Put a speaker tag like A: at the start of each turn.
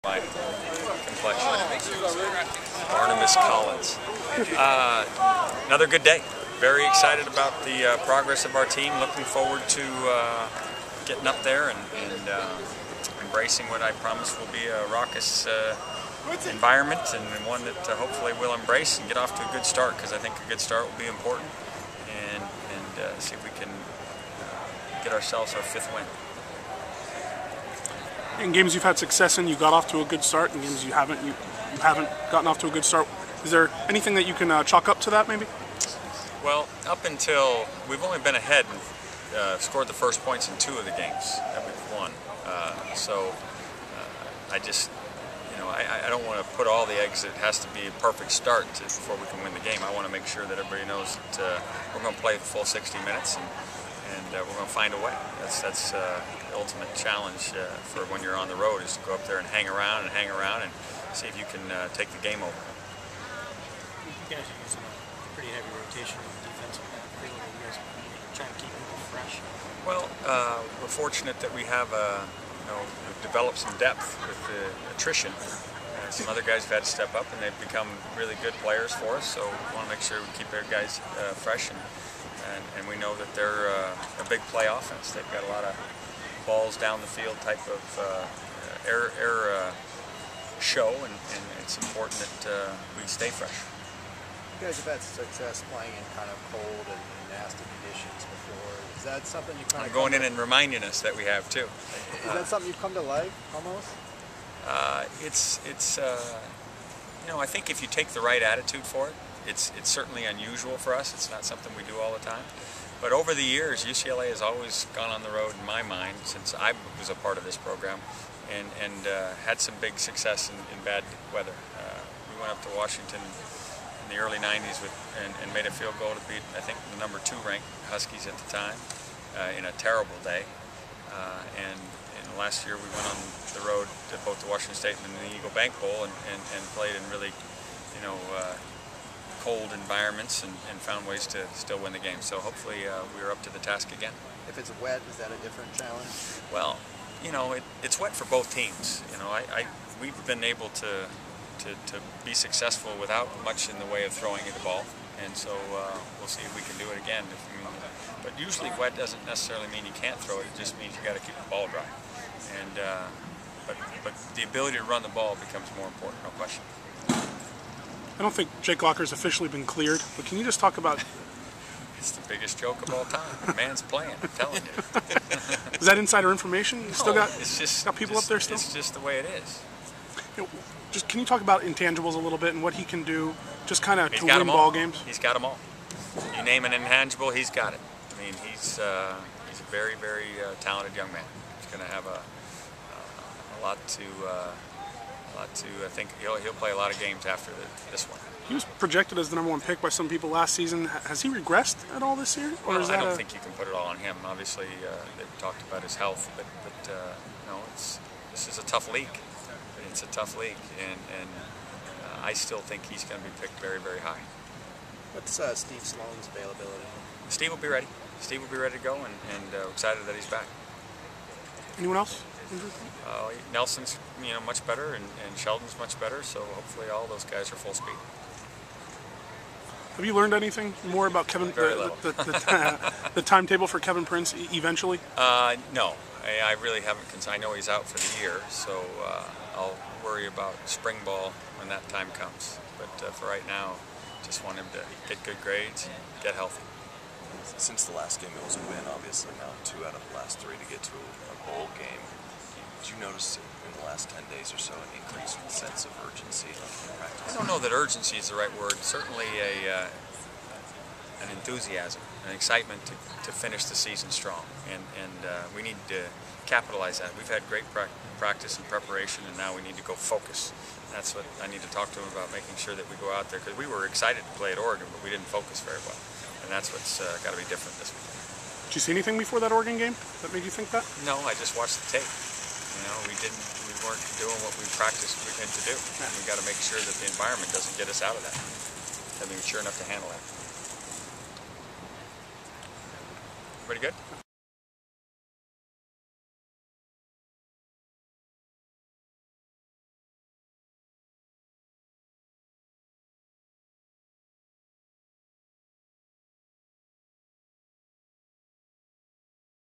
A: My complexion. Barnabas Collins. Another good day. Very excited about the progress of our team. Looking forward to getting up there and embracing what I promise will be a raucous environment, and one that hopefully we'll embrace and get off to a good start, because I think a good start will be important, and see if we can get ourselves our 5th win.
B: In games you've had success in, you got off to a good start. In games you haven't gotten off to a good start. Is there anything that you can chalk up to that, maybe?
A: Well, up until we've only been ahead and scored the first points in 2 of the games that we've won. I just, I don't want to put all the eggs. It has to be a perfect start before we can win the game. I want to make sure that everybody knows that we're going to play the full 60 minutes and we're going to find a way. That's the ultimate challenge for when you're on the road, is to go up there and hang around and see if you can take the game over.
C: You guys are using a pretty heavy rotation in the defensive backfield. Are you guys trying to keep people fresh?
A: Well, we're fortunate that we have we've developed some depth with the attrition. Some other guys have had to step up, and they've become really good players for us. So we want to make sure we keep our guys fresh, and we know that they're a big play offense. They've got a lot of balls down the field type of air show, and it's important that we stay fresh.
D: You guys have had success playing in kind of cold and nasty conditions before. Is that something you kind of
A: going in and reminding us that we have too?
D: Is that something you've come to like almost?
A: I think if you take the right attitude for it, it's certainly unusual for us. It's not something we do all the time. But over the years, UCLA has always gone on the road, in my mind, since I was a part of this program, and had some big success in bad weather. We went up to Washington in the early 90s and made a field goal to beat, I think, the number 2 ranked Huskies at the time in a terrible day. And last year we went on the road to both the Washington State and the Eagle Bank Bowl and played in really, cold environments and found ways to still win the game. So hopefully we're up to the task again.
D: If it's wet, is that a different challenge?
A: Well, it's wet for both teams. We've been able to be successful without much in the way of throwing the ball, and so we'll see if we can do it again. But usually wet doesn't necessarily mean you can't throw it. It just means you got to keep the ball dry. And but the ability to run the ball becomes more important, no question.
B: I don't think Jake Locker's officially been cleared, but can you just talk about...
A: It's the biggest joke of all time. The man's playing, I'm telling you.
B: Is that insider information? You still got people up there still?
A: It's just the way it is.
B: Just can you talk about intangibles a little bit and what he can do, just kind of to win ball games?
A: He's got them all. You name an intangible, he's got it. I mean, he's a very, very talented young man. He's going to have a lot to. I think he'll play a lot of games after this one.
B: He was projected as the #1 pick by some people last season. Has he regressed at all this year? Or
A: I don't think you can put it all on him. Obviously, they've talked about his health, but no, this is a tough league. It's a tough league, and I still think he's going to be picked very, very high.
D: What's Steve Sloan's availability?
A: Steve will be ready. Steve will be ready to go, and excited that he's back.
B: Anyone else?
A: Nelson's much better, and Sheldon's much better. So hopefully all those guys are full speed.
B: Have you learned anything more about Kevin? The timetable for Kevin Prince eventually?
A: No, I really haven't. I know he's out for the year, so I'll worry about spring ball when that time comes. But for right now, just want him to get good grades, get healthy.
E: Since the last game, it was a win, obviously. Now 2 out of the last 3 to get to a bowl game. Did you notice in the last 10 days or so an increased sense of urgency in practice?
A: I don't know that urgency is the right word. Certainly an enthusiasm, an excitement to finish the season strong, and we need to capitalize that. We've had great practice and preparation, and now we need to go focus. That's what I need to talk to him about, making sure that we go out there, because we were excited to play at Oregon, but we didn't focus very well, and that's what's got to be different this weekend.
B: Did you see anything before that Oregon game that made you think that?
A: No, I just watched the tape. We weren't doing what we practiced we meant to do. And we got to make sure that the environment doesn't get us out of that. I mean, we're sure enough to handle that. Pretty good?